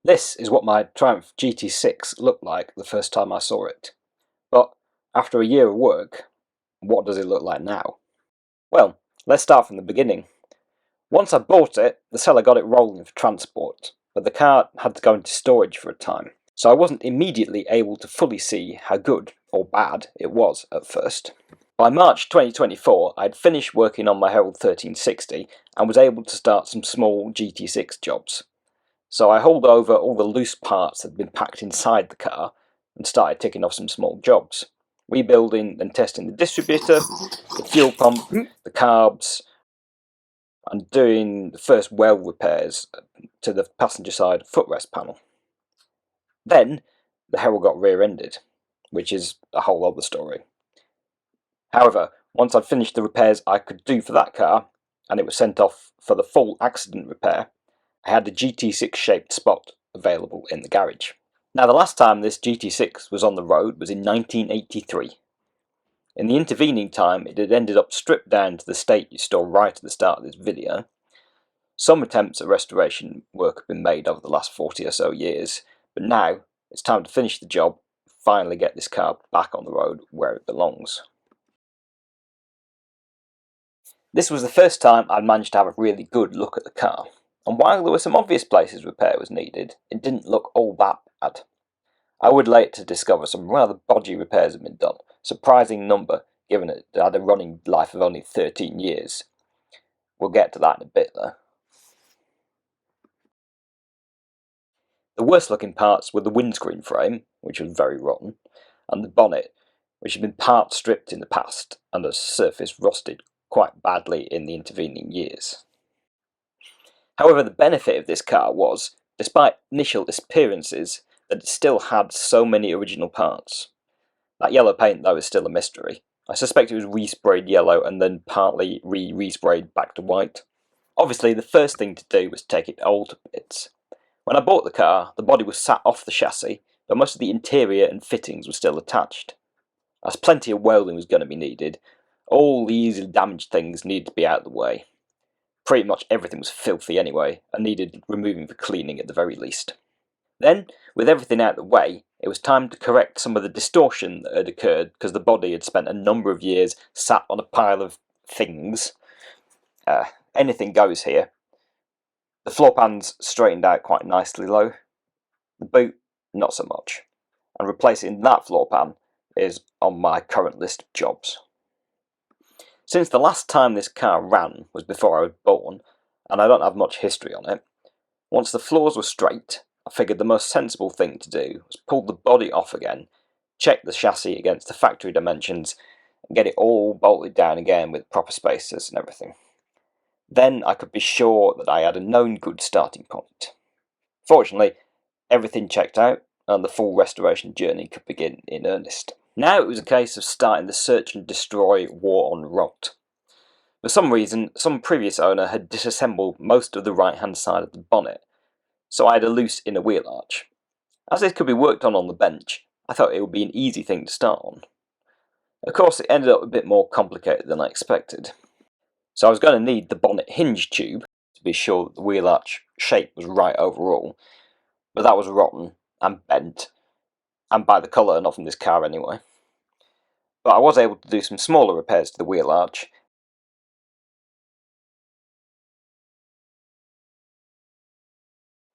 This is what my Triumph GT6 looked like the first time I saw it. But after a year of work, what does it look like now? Well, let's start from the beginning. Once I bought it, the seller got it rolling for transport, but the car had to go into storage for a time, so I wasn't immediately able to fully see how good or bad it was at first. By March 2024, I had finished working on my Herald 1360 and was able to start some small GT6 jobs. So I hauled over all the loose parts that had been packed inside the car and started ticking off some small jobs. Rebuilding and testing the distributor, the fuel pump, the carbs, and doing the first weld repairs to the passenger side footrest panel. Then the Herald got rear-ended, which is a whole other story. However, once I'd finished the repairs I could do for that car, and it was sent off for the full accident repair, I had the GT6 shaped spot available in the garage. Now, the last time this GT6 was on the road was in 1983. In the intervening time, it had ended up stripped down to the state you saw right at the start of this video. Some attempts at restoration work have been made over the last 40 or so years, but now it's time to finish the job, finally get this car back on the road where it belongs. This was the first time I'd managed to have a really good look at the car, and while there were some obvious places repair was needed, it didn't look all that bad. I would later discover some rather bodgy repairs had been done, surprising number given it had a running life of only 13 years. We'll get to that in a bit though. The worst looking parts were the windscreen frame, which was very rotten, and the bonnet, which had been part stripped in the past and has surface rusted quite badly in the intervening years. However, the benefit of this car was, despite initial appearances, that it still had so many original parts. That yellow paint though is still a mystery. I suspect it was resprayed yellow and then partly resprayed back to white. Obviously the first thing to do was take it all to bits. When I bought the car, the body was sat off the chassis, but most of the interior and fittings were still attached. As plenty of welding was going to be needed, all the easily damaged things needed to be out of the way. Pretty much everything was filthy anyway, and needed removing for cleaning at the very least. Then, with everything out of the way, it was time to correct some of the distortion that had occurred because the body had spent a number of years sat on a pile of things. Anything goes here. The floor pan's straightened out quite nicely though. The boot, not so much. And replacing that floor pan is on my current list of jobs. Since the last time this car ran was before I was born, and I don't have much history on it, once the floors were straight, I figured the most sensible thing to do was pull the body off again, check the chassis against the factory dimensions, and get it all bolted down again with proper spacers and everything. Then I could be sure that I had a known good starting point. Fortunately, everything checked out, and the full restoration journey could begin in earnest. Now it was a case of starting the search and destroy war on rot. For some reason, some previous owner had disassembled most of the right-hand side of the bonnet, so I had a loose inner wheel arch. As this could be worked on the bench, I thought it would be an easy thing to start on. Of course, it ended up a bit more complicated than I expected. So I was going to need the bonnet hinge tube to be sure that the wheel arch shape was right overall, but that was rotten and bent, and by the colour not from this car anyway. But I was able to do some smaller repairs to the wheel arch,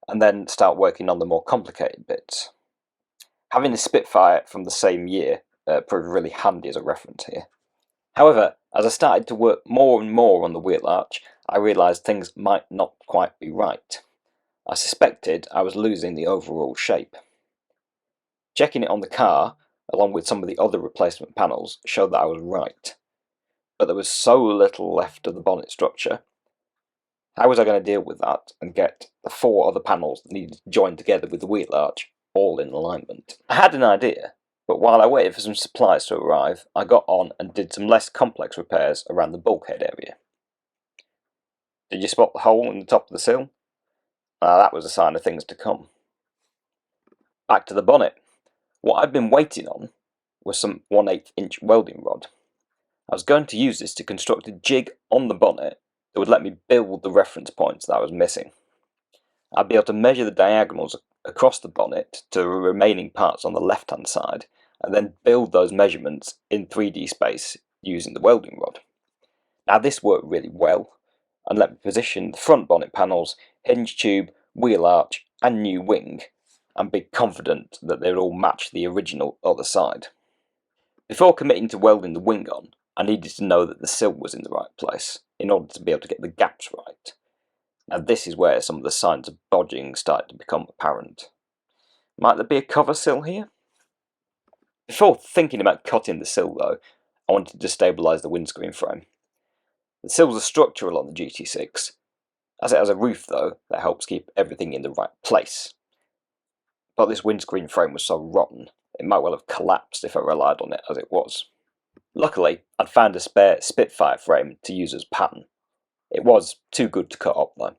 and then start working on the more complicated bits. Having a Spitfire from the same year proved really handy as a reference here. However, as I started to work more and more on the wheel arch, I realised things might not quite be right. I suspected I was losing the overall shape. Checking it on the car, along with some of the other replacement panels, showed that I was right. But there was so little left of the bonnet structure. How was I going to deal with that and get the 4 other panels that needed to join together with the wheel arch all in alignment? I had an idea, but while I waited for some supplies to arrive, I got on and did some less complex repairs around the bulkhead area. Did you spot the hole in the top of the sill? That was a sign of things to come. Back to the bonnet. What I'd been waiting on was some 1/8 inch welding rod. I was going to use this to construct a jig on the bonnet that would let me build the reference points that I was missing. I'd be able to measure the diagonals across the bonnet to the remaining parts on the left-hand side, and then build those measurements in 3D space using the welding rod. Now this worked really well, and let me position the front bonnet panels, hinge tube, wheel arch, and new wing, and be confident that they would all match the original other side. Before committing to welding the wing on, I needed to know that the sill was in the right place, in order to be able to get the gaps right. Now this is where some of the signs of bodging started to become apparent. Might there be a cover sill here? Before thinking about cutting the sill though, I wanted to stabilise the windscreen frame. The sills are structural on the GT6, as it has a roof though that helps keep everything in the right place. But this windscreen frame was so rotten, it might well have collapsed if I relied on it as it was. Luckily, I'd found a spare Spitfire frame to use as pattern. It was too good to cut up though.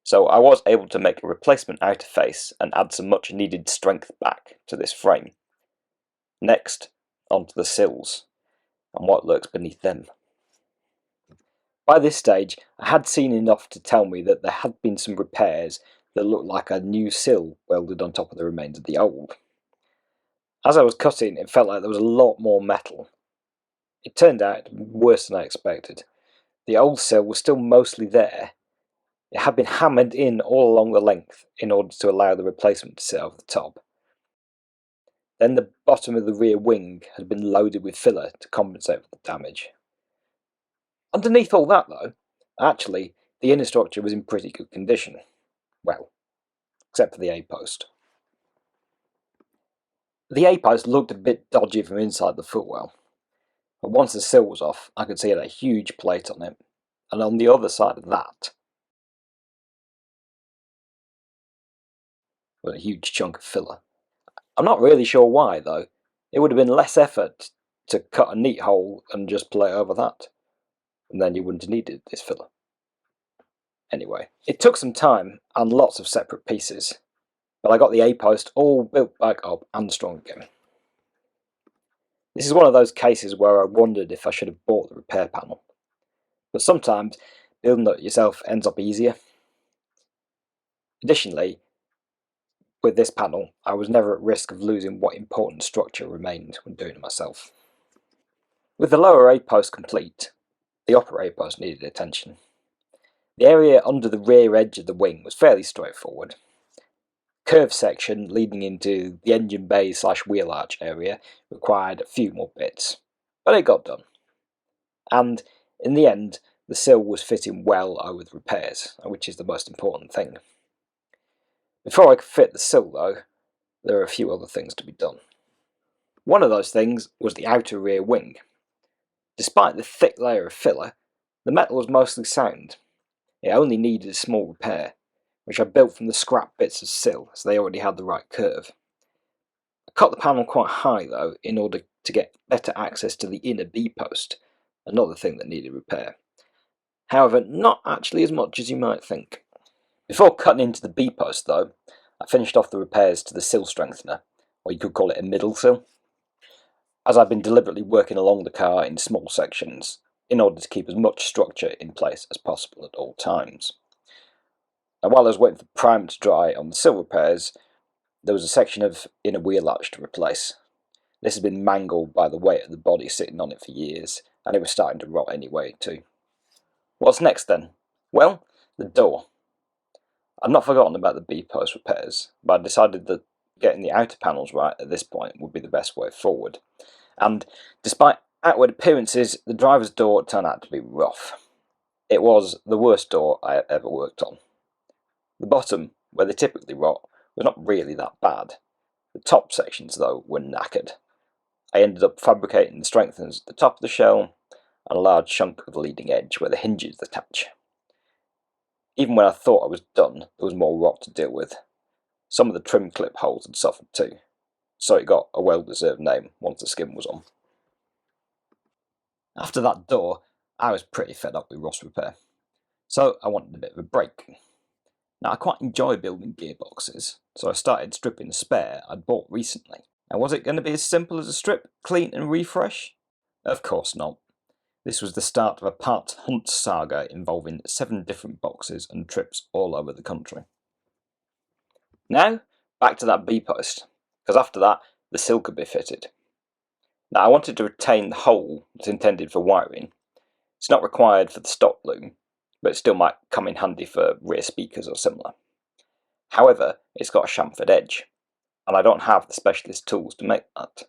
So I was able to make a replacement outer face and add some much needed strength back to this frame. Next, onto the sills, and what lurks beneath them. By this stage, I had seen enough to tell me that there had been some repairs that looked like a new sill welded on top of the remains of the old. As I was cutting, it felt like there was a lot more metal. It turned out worse than I expected. The old sill was still mostly there. It had been hammered in all along the length in order to allow the replacement to sit over the top. Then the bottom of the rear wing had been loaded with filler to compensate for the damage. Underneath all that though, actually, the inner structure was in pretty good condition. Well, except for the A-post. The A-post looked a bit dodgy from inside the footwell, but once the sill was off, I could see it had a huge plate on it, and on the other side of that was a huge chunk of filler. I'm not really sure why though. It would have been less effort to cut a neat hole and just plate over that, and then you wouldn't have needed this filler. Anyway, it took some time and lots of separate pieces, but I got the A-post all built back up and strong again. This is one of those cases where I wondered if I should have bought the repair panel, but sometimes building it yourself ends up easier. Additionally, with this panel, I was never at risk of losing what important structure remained when doing it myself. With the lower A-post complete, the upper A-post needed attention. The area under the rear edge of the wing was fairly straightforward. Curved section leading into the engine bay / wheel arch area required a few more bits, but it got done. And in the end, the sill was fitting well over the repairs, which is the most important thing. Before I could fit the sill though, there were a few other things to be done. One of those things was the outer rear wing. Despite the thick layer of filler, the metal was mostly sound. It only needed a small repair, which I built from the scrap bits of sill, so they already had the right curve. I cut the panel quite high though, in order to get better access to the inner B-post, another thing that needed repair. However, not actually as much as you might think. Before cutting into the B-post though, I finished off the repairs to the sill strengthener, or you could call it a middle sill, as I've been deliberately working along the car in small sections, in order to keep as much structure in place as possible at all times. And while I was waiting for primer to dry on the sill repairs, there was a section of inner wheel arch to replace. This had been mangled by the weight of the body sitting on it for years, and it was starting to rot anyway too. What's next then? Well, the door. I'd not forgotten about the B-post repairs, but I decided that getting the outer panels right at this point would be the best way forward. And despite outward appearances, the driver's door turned out to be rough. It was the worst door I had ever worked on. The bottom, where they typically rot, was not really that bad. The top sections, though, were knackered. I ended up fabricating the strengtheners at the top of the shell and a large chunk of the leading edge where the hinges attach. Even when I thought I was done, there was more rot to deal with. Some of the trim clip holes had suffered too, so it got a well-deserved name once the skin was on. After that door, I was pretty fed up with rust repair, so I wanted a bit of a break. Now I quite enjoy building gearboxes, so I started stripping the spare I'd bought recently. And was it going to be as simple as a strip, clean and refresh? Of course not. This was the start of a parts hunt saga involving 7 different boxes and trips all over the country. Now, back to that B-post, because after that, the sill could be fitted. Now, I wanted to retain the hole that's intended for wiring. It's not required for the stock loom, but it still might come in handy for rear speakers or similar. However, it's got a chamfered edge, and I don't have the specialist tools to make that.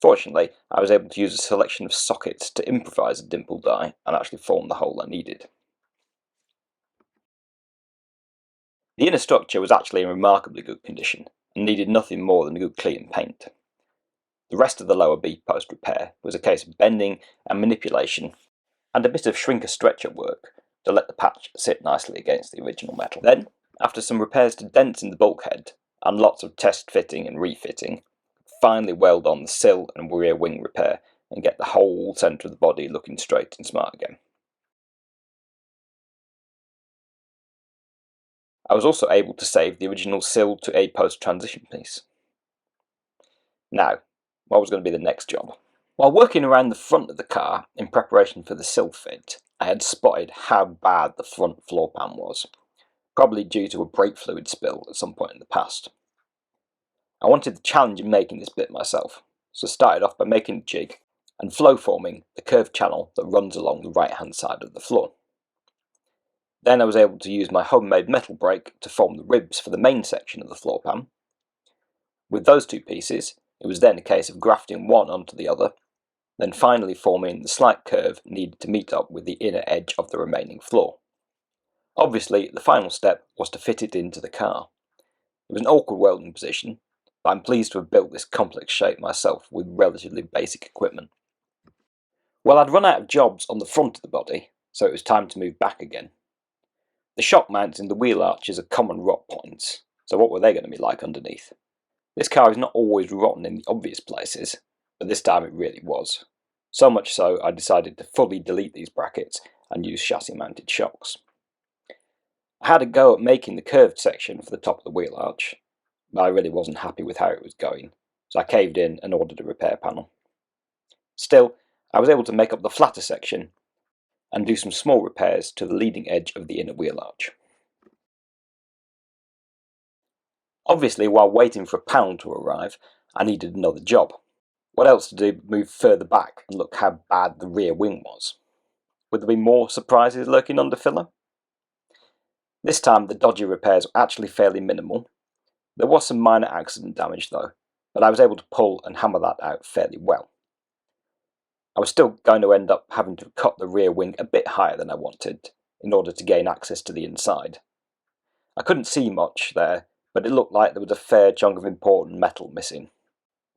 Fortunately, I was able to use a selection of sockets to improvise a dimple die and actually form the hole I needed. The inner structure was actually in remarkably good condition and needed nothing more than a good clean paint. The rest of the lower B-post repair was a case of bending and manipulation and a bit of shrink-a-stretcher work to let the patch sit nicely against the original metal. Then, after some repairs to dents in the bulkhead and lots of test fitting and refitting, finally weld on the sill and rear wing repair and get the whole centre of the body looking straight and smart again. I was also able to save the original sill to A-post transition piece. Now, what was going to be the next job? While working around the front of the car in preparation for the sill fit, I had spotted how bad the front floor pan was, probably due to a brake fluid spill at some point in the past. I wanted the challenge of making this bit myself, so I started off by making a jig and flow forming the curved channel that runs along the right hand side of the floor. Then I was able to use my homemade metal brake to form the ribs for the main section of the floor pan. With those two pieces, it was then a case of grafting one onto the other, then finally forming the slight curve needed to meet up with the inner edge of the remaining floor. Obviously, the final step was to fit it into the car. It was an awkward welding position, but I'm pleased to have built this complex shape myself with relatively basic equipment. Well, I'd run out of jobs on the front of the body, so it was time to move back again. The shock mounts in the wheel arches are common rot points, so what were they going to be like underneath? This car is not always rotten in the obvious places, but this time it really was. So much so, I decided to fully delete these brackets and use chassis mounted shocks. I had a go at making the curved section for the top of the wheel arch, but I really wasn't happy with how it was going, so I caved in and ordered a repair panel. Still, I was able to make up the flatter section and do some small repairs to the leading edge of the inner wheel arch. Obviously, while waiting for a panel to arrive, I needed another job. What else to do but move further back and look how bad the rear wing was? Would there be more surprises lurking under filler? This time the dodgy repairs were actually fairly minimal. There was some minor accident damage though, but I was able to pull and hammer that out fairly well. I was still going to end up having to cut the rear wing a bit higher than I wanted, in order to gain access to the inside. I couldn't see much there, but it looked like there was a fair chunk of important metal missing.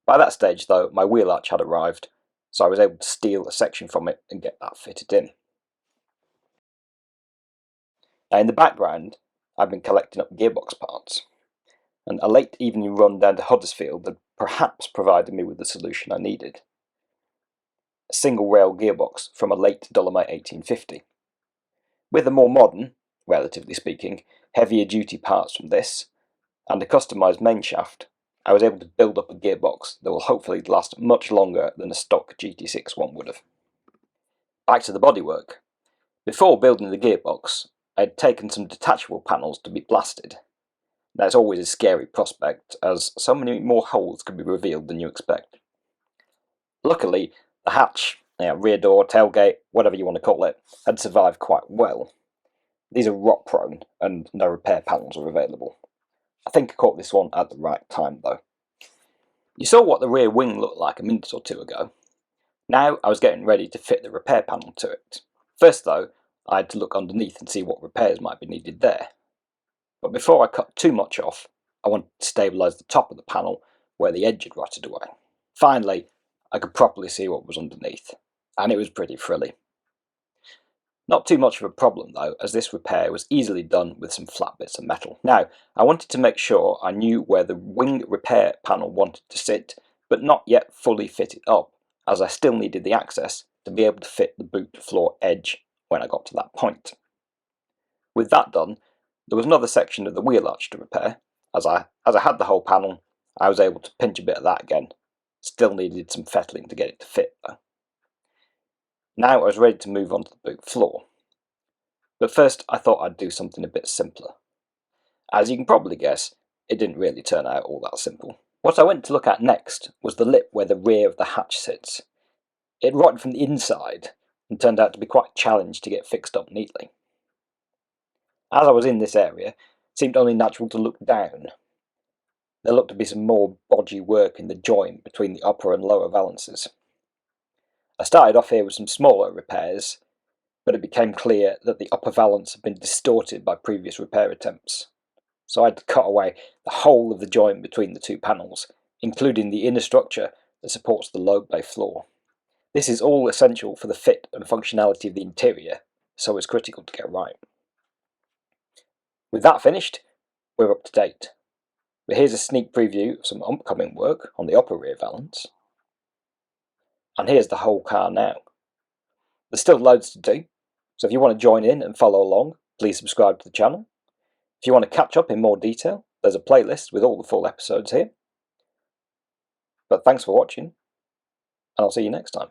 By that stage though, my wheel arch had arrived, so I was able to steal a section from it and get that fitted in. Now in the background, I've been collecting up gearbox parts, and a late evening run down to Huddersfield had perhaps provided me with the solution I needed. A single rail gearbox from a late Dolomite 1850. With a more modern, relatively speaking, heavier duty parts from this, and a customised main shaft, I was able to build up a gearbox that will hopefully last much longer than a stock GT6 one would have. Back to the bodywork. Before building the gearbox, I had taken some detachable panels to be blasted. Now it's always a scary prospect, as so many more holes could be revealed than you expect. Luckily, the hatch, rear door, tailgate, whatever you want to call it, had survived quite well. These are rot prone, and no repair panels are available. I think I caught this one at the right time though. You saw what the rear wing looked like a minute or two ago. Now I was getting ready to fit the repair panel to it. First though, I had to look underneath and see what repairs might be needed there. But before I cut too much off, I wanted to stabilise the top of the panel where the edge had rotted away. Finally, I could properly see what was underneath, and it was pretty frilly. Not too much of a problem though, as this repair was easily done with some flat bits of metal. Now, I wanted to make sure I knew where the wing repair panel wanted to sit, but not yet fully fit it up, as I still needed the access to be able to fit the boot floor edge when I got to that point. With that done, there was another section of the wheel arch to repair. As I had the whole panel, I was able to pinch a bit of that again. Still needed some fettling to get it to fit though. Now I was ready to move on to the boot floor. But first I thought I'd do something a bit simpler. As you can probably guess, it didn't really turn out all that simple. What I went to look at next was the lip where the rear of the hatch sits. It rotted from the inside and turned out to be quite challenged to get fixed up neatly. As I was in this area, it seemed only natural to look down. There looked to be some more bodgy work in the joint between the upper and lower valances. I started off here with some smaller repairs, but it became clear that the upper valance had been distorted by previous repair attempts. So I had to cut away the whole of the joint between the two panels, including the inner structure that supports the low bay floor. This is all essential for the fit and functionality of the interior, so it's critical to get right. With that finished, we're up to date. But here's a sneak preview of some upcoming work on the upper rear valance. And here's the whole car now. There's still loads to do, so if you want to join in and follow along, please subscribe to the channel. If you want to catch up in more detail, there's a playlist with all the full episodes here. But thanks for watching, and I'll see you next time.